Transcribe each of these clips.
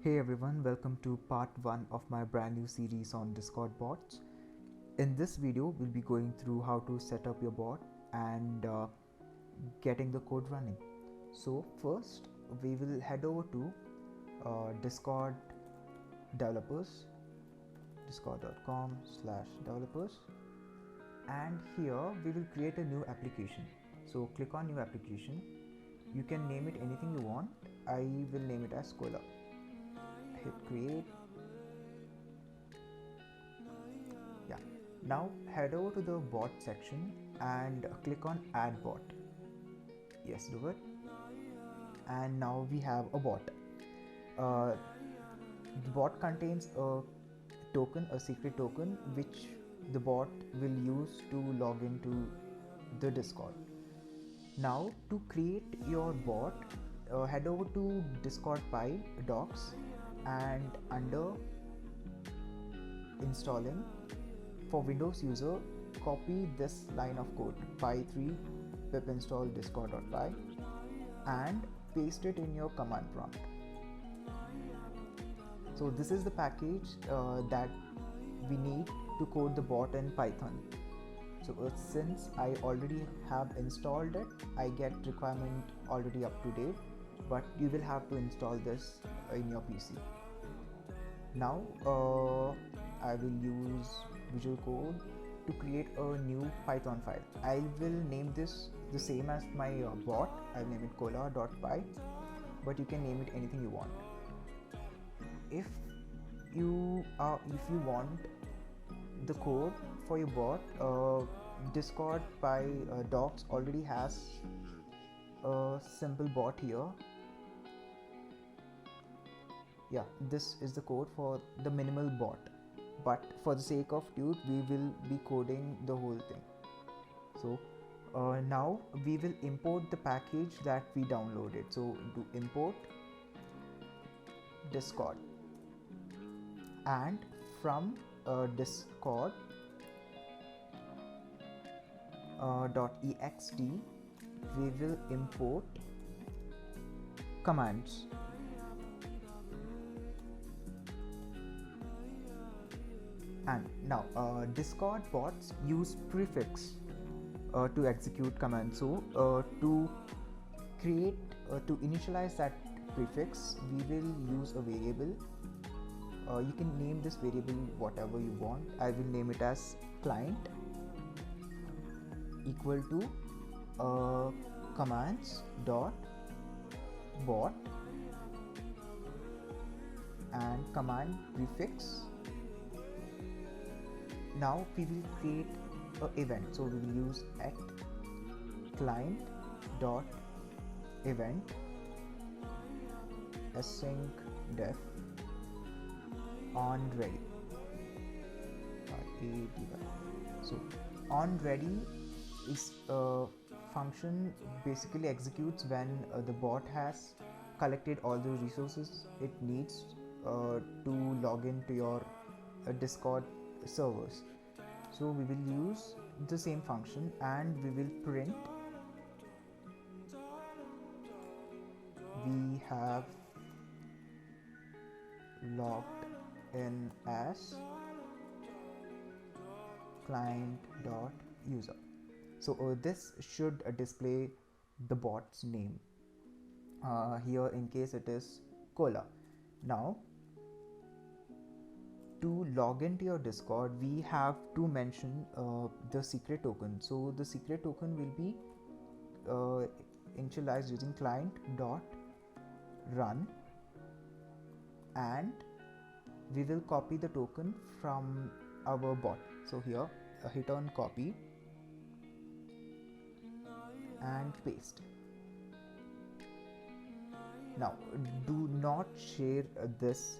Hey everyone, welcome to part 1 of my brand new series on Discord bots. In this video, we'll be going through how to set up your bot and getting the code running. So first, we will head over to Discord developers, discord.com/developers, and here we will create a new application. So click on new application. You can name it anything you want. I will name it as Cola. Hit create. Yeah, now head over to the bot section and click on add bot. Yes, do it. And now we have a bot. The bot contains a token, a secret token, which the bot will use to log into the Discord. Now to create your bot, head over to Discord Pi docs and under installing, for Windows user, copy this line of code pi3 pip install discord.py and paste it in your command prompt. So this is the package that we need to code the bot in Python. So since I already have installed it, I get requirement already up to date, but you will have to install this in your PC. Now I will use Visual Code to create a new Python file. I will name this the same as my bot. I'll name it cola.py, but you can name it anything you want. If you want the code for your bot, Discord Pi docs already has a simple bot here. Yeah, this is the code for the minimal bot, but for the sake of Tute, we will be coding the whole thing. So now we will import the package that we downloaded. So to import Discord, and from Discord .ext we will import commands. And now Discord bots use prefix to execute commands. So to initialize that prefix, we will use a variable. You can name this variable whatever you want. I will name it as client equal to commands dot bot and command prefix. Now we will create an event. So we will use at client dot event async def on ready. So on ready is a function basically executes when the bot has collected all the resources it needs to log into your Discord servers. So we will use the same function and we will print we have logged in as client.user. So this should display the bot's name. Here in case it is Cola. Now to log into your Discord, we have to mention the secret token. So the secret token will be initialized using client.run, and we will copy the token from our bot. So here hit on copy and paste. Now do not share this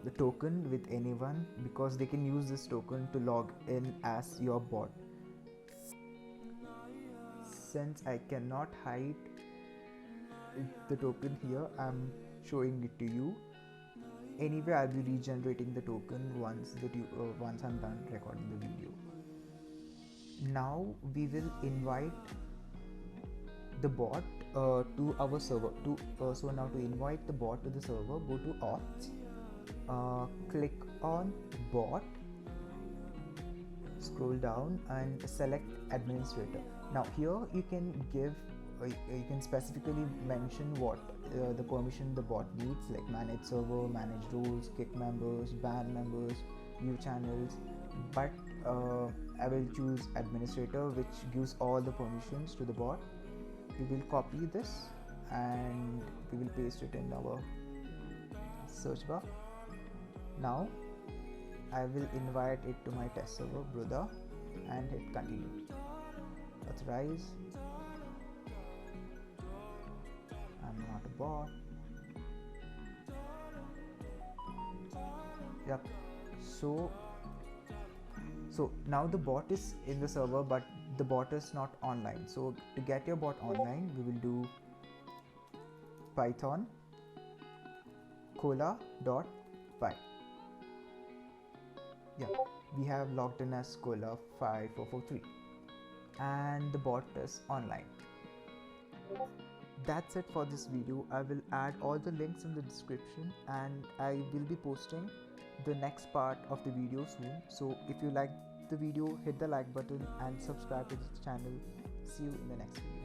the token with anyone, because they can use this token to log in as your bot. Since I cannot hide the token here, I'm showing it to you. Anyway, I'll be regenerating the token once I'm done recording the video. Now we will invite the bot to our server. So now to invite the bot to the server, go to auths, click on bot, scroll down and select administrator. Now here you can give you can specifically mention what the permission the bot needs, like manage server, manage roles, kick members, ban members, view channels, but I will choose administrator, which gives all the permissions to the bot. We will copy this and we will paste it in our search bar. Now I will invite it to my test server Brother and hit continue. Authorize. I'm not a bot. Yep. So now the bot is in the server, but the bot is not online. So to get your bot online, we will do python cola.py. Yeah, we have logged in as cola5443 and the bot is online. That's it for this video. I will add all the links in the description and I will be posting the next part of the video soon. So if you like the video, hit the like button and subscribe to this channel. See you in the next video.